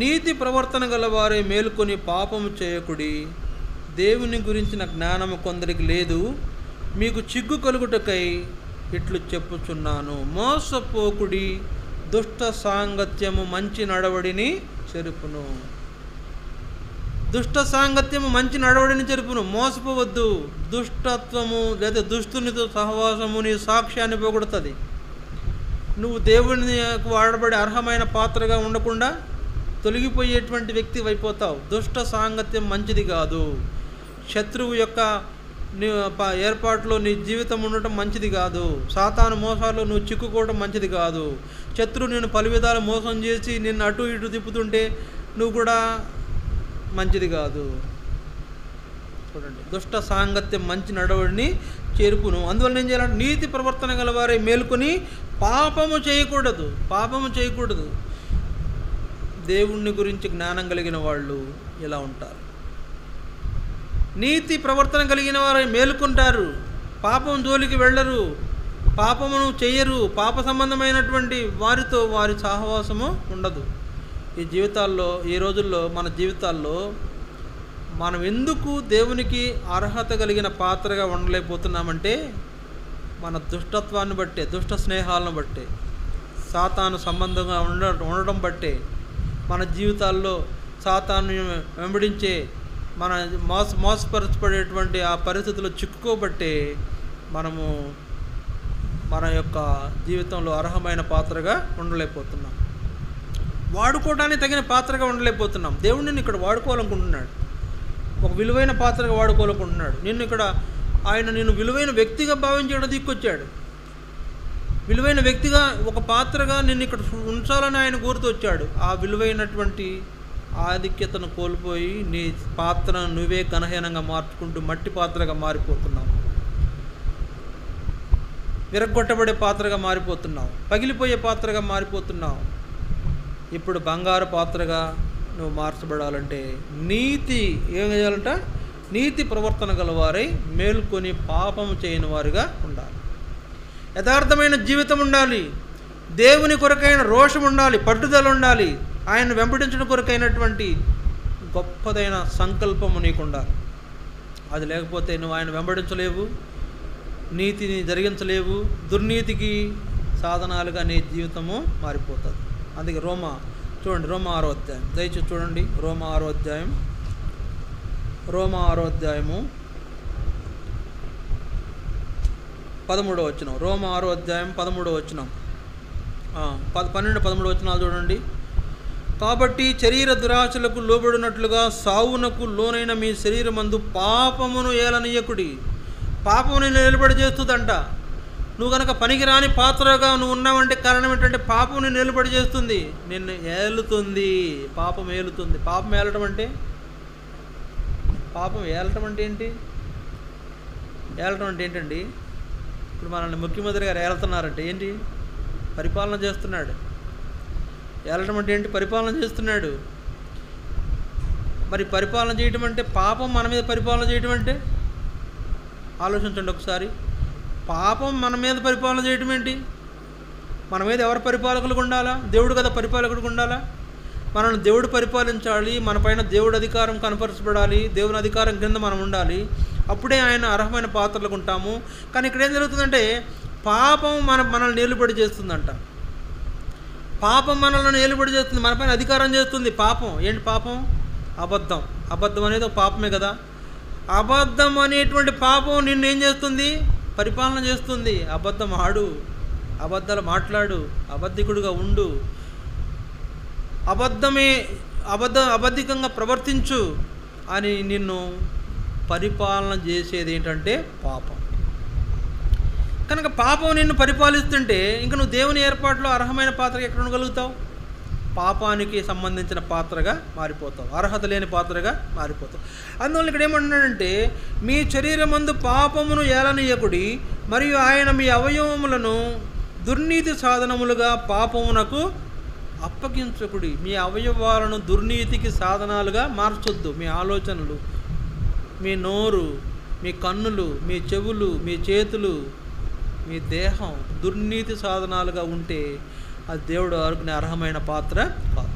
నీతి ప్రవర్తన గలవారే మేలుకొని పాపము చేయకుడి, దేవుని గురించిన జ్ఞానము కొందరికి లేదు, మీకు చిగ్గు కలుగుటకై ఇట్లు చెప్పుచున్నాను. మోసపోకుడి, దుష్ట సాంగత్యము మంచి నడవడిని చెరుపును. దుష్ట సాంగత్యము మంచి నడవడిని చెరుపును. మోసపోవద్దు. దుష్టత్వము లేదా దుష్టునితో సహవాసము నీ సాక్ష్యాన్ని పోగొడుతుంది. నువ్వు దేవుని వాడబడే అర్హమైన పాత్రగా ఉండకుండా తొలగిపోయేటువంటి వ్యక్తి అయిపోతావు. దుష్ట సాంగత్యం మంచిది కాదు. శత్రువు యొక్క ఏర్పాటులో నీ జీవితం ఉండటం మంచిది కాదు. సాతాను మోసాల్లో నువ్వు చిక్కుకోవడం మంచిది కాదు. శత్రువు నేను పలు విధాలు మోసం చేసి నిన్ను అటు ఇటు తిప్పుతుంటే నువ్వు కూడా మంచిది కాదు. చూడండి, దుష్ట సాంగత్యం మంచి నడవడిని చేరుకును. అందువల్ల ఏం చేయాలంటే నీతి ప్రవర్తన గలవారే మేలుకొని పాపము చేయకూడదు. దేవుణ్ణి గురించి జ్ఞానం కలిగిన వాళ్ళు ఇలా ఉంటారు. నీతి ప్రవర్తన కలిగిన వారు మేలుకుంటారు, పాపం జోలికి వెళ్ళరు, పాపమును చెయ్యరు, పాప సంబంధమైనటువంటి వారితో వారి సహవాసము ఉండదు. ఈ రోజుల్లో మన జీవితాల్లో మనం ఎందుకు దేవునికి అర్హత కలిగిన పాత్రగా ఉండలేకపోతున్నామంటే మన దుష్టత్వాన్ని బట్టే, దుష్ట స్నేహాలను బట్టే, సాతాను సంబంధంగా ఉండడం బట్టే, మన జీవితాల్లో సాతాను వెంబడించే మన మోసపరచబడేటువంటి ఆ పరిస్థితుల్లో చిక్కుకోబట్టే మనము మన యొక్క జీవితంలో అర్హమైన పాత్రగా ఉండలేకపోతున్నాం, వాడుకోవడానికి తగిన పాత్రగా ఉండలేకపోతున్నాం. దేవుడిని ఇక్కడ వాడుకోవాలనుకుంటున్నాడు, ఒక విలువైన పాత్రగా వాడుకోవాలనుకుంటున్నాడు. నిన్ను విలువైన వ్యక్తిగా భావించడం దిక్కొచ్చాడు. విలువైన వ్యక్తిగా, ఒక పాత్రగా నిన్ను ఇక్కడ ఉంచాలని ఆయన కోరుతూ వచ్చాడు. ఆ విలువైనటువంటి ఆధిక్యతను కోల్పోయి నీ పాత్రను నువ్వే ఘనహీనంగా మార్చుకుంటూ మట్టి పాత్రగా మారిపోతున్నావు, విరగ్గొట్టబడే పాత్రగా మారిపోతున్నావు, పగిలిపోయే పాత్రగా మారిపోతున్నావు. ఇప్పుడు బంగారు పాత్రగా నువ్వు మార్చబడాలంటే ఏం చేయాలంట? నీతి ప్రవర్తన గలవారై మేల్కొని పాపము చేయని వారిగా ఉండాలి, యథార్థమైన జీవితం ఉండాలి, దేవుని కొరకైన రోషం ఉండాలి, పట్టుదల ఉండాలి, ఆయన వెంబడించడం కొరకైనటువంటి గొప్పదైన సంకల్పము నీకు ఉండాలి. అది లేకపోతే నువ్వు ఆయన వెంబడించలేవు, నీతిని జరిగించలేవు, దుర్నీతికి సాధనాలుగా నీ జీవితము మారిపోతుంది. అందుకే రోమా 6వ అధ్యాయం దయచేసి చూడండి. రోమా 6వ అధ్యాయము 13వ వచనం. రోమా 6వ అధ్యాయం 13వ వచనం, 12-13 వచనాలు చూడండి. కాబట్టి శరీర దురాశలకు లోబడినట్లుగా సావునకు లోనైన మీ శరీరమందు పాపమును ఏలనీయకుడి. పాపముని నిలబడి చేస్తుందంట. నువ్వు కనుక పనికిరాని పాత్రగా నువ్వు ఉన్నావంటే కారణం ఏంటంటే పాపముని నిలబడి చేస్తుంది, నిన్ను ఏలుతుంది. పాపం ఏలుతుంది. పాపం ఏలటం అంటే ఏంటి? ఏలటం అంటే ఏంటండి? ఇప్పుడు మనల్ని ముఖ్యమంత్రి గారు ఏలుతున్నారంటే ఏంటి? పరిపాలన చేస్తున్నాడు. ఏలటం అంటే ఏంటి? పరిపాలన చేస్తున్నాడు. మరి పరిపాలన చేయటం అంటే, పాపం మన మీద పరిపాలన చేయటం అంటే ఆలోచించండి ఒకసారి. పాపం మన మీద పరిపాలన చేయటం ఏంటి? మన మీద ఎవరు పరిపాలకులకు ఉండాలా? దేవుడు కదా పరిపాలకుడికి ఉండాలా? మనల్ని దేవుడు పరిపాలించాలి, మన పైన దేవుడు అధికారం కనపరచబడాలి, దేవుని అధికారం కింద మనం ఉండాలి, అప్పుడే ఆయన అర్హమైన పాత్రలకు ఉంటాము. కానీ ఇక్కడ ఏం జరుగుతుందంటే పాపం మనల్ని నిలబడి చేస్తుందంట. పాపం మనల్ని నిలబడి చేస్తుంది, మన పైన అధికారం చేస్తుంది. పాపం ఏంటి? పాపం అబద్ధం అనేది ఒక పాపమే కదా. అబద్ధం అనేటువంటి పాపం నిన్ను ఏం చేస్తుంది? పరిపాలన చేస్తుంది. అబద్ధం ఆడు, అబద్ధాలు మాట్లాడు, అబద్ధికుడుగా ఉండు, అబద్ధికంగా ప్రవర్తించు అని నిన్ను పరిపాలన చేసేది ఏంటంటే పాపం. కనుక పాపం నిన్ను పరిపాలిస్తుంటే ఇంక నువ్వు దేవుని ఏర్పాటులో అర్హమైన పాత్రగా ఎక్కడ ఉండగలుగుతావు? పాపానికి సంబంధించిన పాత్రగా మారిపోతావు, అర్హత లేని పాత్రగా మారిపోతావు. అందువల్ల ఇక్కడ ఏమంటున్నాడంటే మీ శరీరమందు పాపమును ఏలనీయకుడి, మరియు ఆయన మీ అవయవములను దుర్నీతి సాధనములుగా పాపమునకు అప్పగించకుడి. మీ అవయవాలను దుర్నీతికి సాధనాలుగా మార్చొద్దు. మీ ఆలోచనలు, మీ నోరు, మీ కన్నులు, మీ చెవులు, మీ చేతులు, మీ దేహం దుర్నీతి సాధనాలుగా ఉంటే అది దేవుడు అనుకునే అర్హమైన పాత్ర కాదు.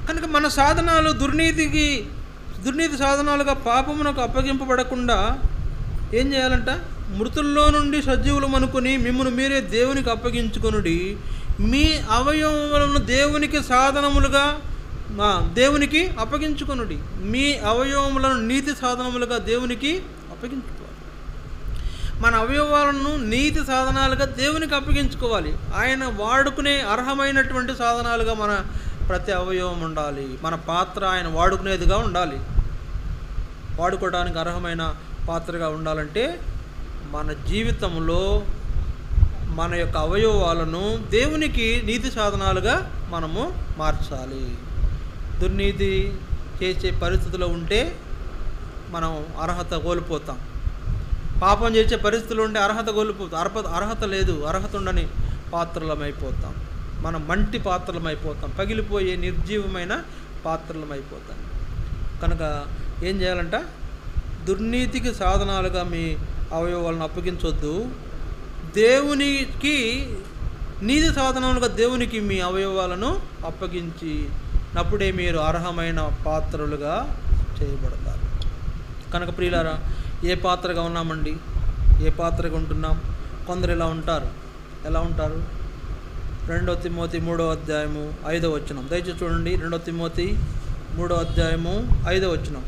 కనుక మన సాధనాలు దుర్నీతి సాధనాలుగా పాపమునకు అప్పగింపబడకుండా ఏం చేయాలంట? మృతుల్లో నుండి సజీవులం అనుకుని మిమ్మల్ని మీరే దేవునికి అప్పగించుకొనుడి. మీ అవయవములను దేవునికి సాధనములుగా దేవునికి అప్పగించుకొనుడి. మీ అవయవములను నీతి సాధనములుగా దేవునికి అప్పగించుకోవాలి. మన అవయవాలను నీతి సాధనాలుగా దేవునికి అప్పగించుకోవాలి. ఆయన వాడుకునే అర్హమైనటువంటి సాధనాలుగా మన ప్రతి అవయవం ఉండాలి. మన పాత్ర ఆయన వాడుకునేదిగా ఉండాలి. వాడుకోవడానికి అర్హమైన పాత్రగా ఉండాలంటే మన జీవితంలో మన యొక్క అవయవాలను దేవునికి నీతి సాధనాలుగా మనము మార్చాలి. దుర్నీతి చేసే పరిస్థితిలో ఉంటే మనం అర్హత కోల్పోతాం. పాపం చేసే పరిస్థితులు ఉంటే అర్హత కోల్పోతాం. అర్హత లేదు, అర్హత ఉండని పాత్రలమైపోతాం. మనం మంటి పాత్రలమైపోతాం, పగిలిపోయే నిర్జీవమైన పాత్రలమైపోతాం. కనుక ఏం చేయాలంట? దుర్నీతికి సాధనాలుగా మీ అవయవాలను అప్పగించొద్దు, దేవునికి నీతి సాధనాలుగా దేవునికి మీ అవయవాలను అప్పగించినప్పుడే మీరు అర్హమైన పాత్రలుగా చేయబడతారు. కనుక ప్రియులారా, ఏ పాత్రగా ఉన్నామండి? ఏ పాత్రగా ఉంటున్నాం? కొందరు ఇలా ఉంటారు. ఎలా ఉంటారు? 2 తిమోతి 3వ అధ్యాయము 5వ వచనం దయచేసి చూడండి. 2 తిమోతి 3వ అధ్యాయము 5వ వచనం.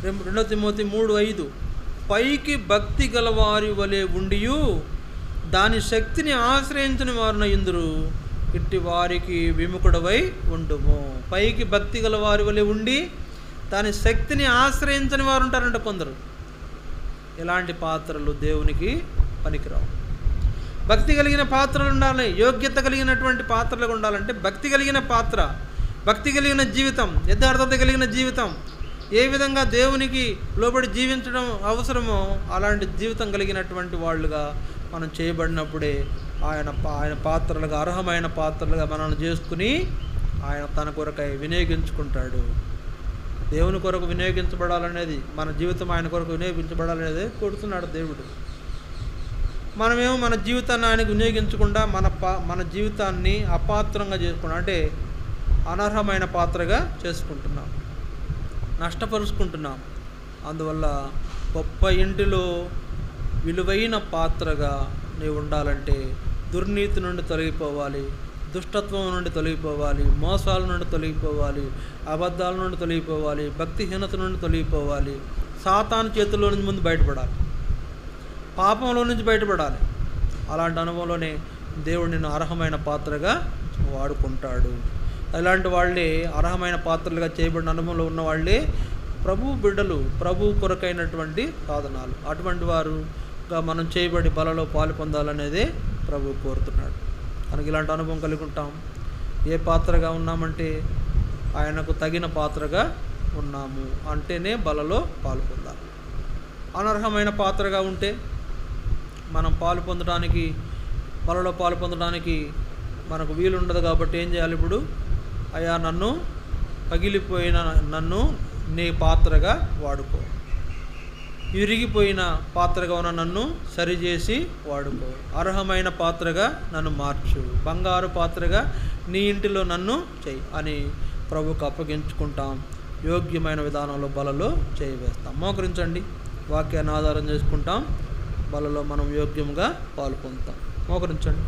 2 తిమోతి 3:5 పైకి భక్తి గలవారి వలె ఉండియు దాని శక్తిని ఆశ్రయించని వారున ఇందురు, ఇట్టి వారికి విముఖుడవై ఉండుము. పైకి భక్తి గలవారి వలె ఉండి దాని శక్తిని ఆశ్రయించని వారు ఉంటారంట కొందరు. ఇలాంటి పాత్రలు దేవునికి పనికిరావు. భక్తి కలిగిన పాత్రలు ఉండాలి. యోగ్యత కలిగినటువంటి పాత్రలుగా ఉండాలంటే భక్తి కలిగిన పాత్ర, భక్తి కలిగిన జీవితం, యథార్థత కలిగిన జీవితం, ఏ విధంగా దేవునికి లోబడి జీవించడం అవసరమో అలాంటి జీవితం కలిగినటువంటి వాళ్ళుగా మనం చేయబడినప్పుడే ఆయన పాత్రలుగా, అర్హమైన పాత్రలుగా మనల్ని చేసుకుని ఆయన తన కొరకై వినియోగించుకుంటాడు. దేవుని కొరకు వినియోగించబడాలనేది, మన జీవితం ఆయన కొరకు వినియోగించబడాలనేది కోరుతున్నాడు దేవుడు. మనమేమో మన జీవితాన్ని ఆయనకు వినియోగించకుండా మన జీవితాన్ని అపాత్రంగా చేసుకున్నాం, అంటే అనర్హమైన పాత్రగా చేసుకుంటున్నాం, నష్టపరుచుకుంటున్నాం. అందువల్ల గొప్ప ఇంటిలో విలువైన పాత్రగా నీవు ఉండాలంటే దుర్నీతి నుండి తొలగిపోవాలి, దుష్టత్వం నుండి తొలగిపోవాలి, మోసాల నుండి తొలగిపోవాలి, అబద్ధాల నుండి తొలగిపోవాలి, భక్తిహీనత నుండి తొలగిపోవాలి, సాతాను చేతుల్లో నుంచి ముందు బయటపడాలి, పాపంలో నుంచి బయటపడాలి. అలాంటి అనుభవంలోనే దేవుడు నిన్ను అర్హమైన పాత్రగా వాడుకుంటాడు. అలాంటి వాళ్ళే, అర్హమైన పాత్రలుగా చేయబడిన అనుభవంలో ఉన్న వాళ్ళే ప్రభు బిడ్డలు, ప్రభు కొరకైనటువంటి సాధనాలు. అటువంటి వారుగా మనం చేయబడి బలలో పాలు పొందాలనేదే ప్రభు కోరుతున్నాడు. కనుక ఇలాంటి అనుభవం కలిగి ఉంటాం. ఏ పాత్రగా ఉన్నామంటే ఆయనకు తగిన పాత్రగా ఉన్నాము అంటేనే బలలో పాలు పొందాలి. అనర్హమైన పాత్రగా ఉంటే మనం పాలు పొందడానికి, బలలో పాలు పొందడానికి మనకు వీలు ఉండదు. కాబట్టి ఏం చేయాలి? ఇప్పుడు అయ్యా, పగిలిపోయిన నన్ను నీ పాత్రగా వాడుకో, విరిగిపోయిన పాత్రగా ఉన్న నన్ను సరిచేసి వాడుకో, అర్హమైన పాత్రగా నన్ను మార్చు, బంగారు పాత్రగా నీ ఇంటిలో నన్ను చెయ్యి అని ప్రభువుకు అప్పగించుకుంటాం. యోగ్యమైన విధానంలో బలలో చేయవేస్తాం. మోకరించండి, వాక్యాన్ని ఆధారం చేసుకుంటాం, బలలో మనం యోగ్యంగా పాలు పొందుతాం. మోకరించండి.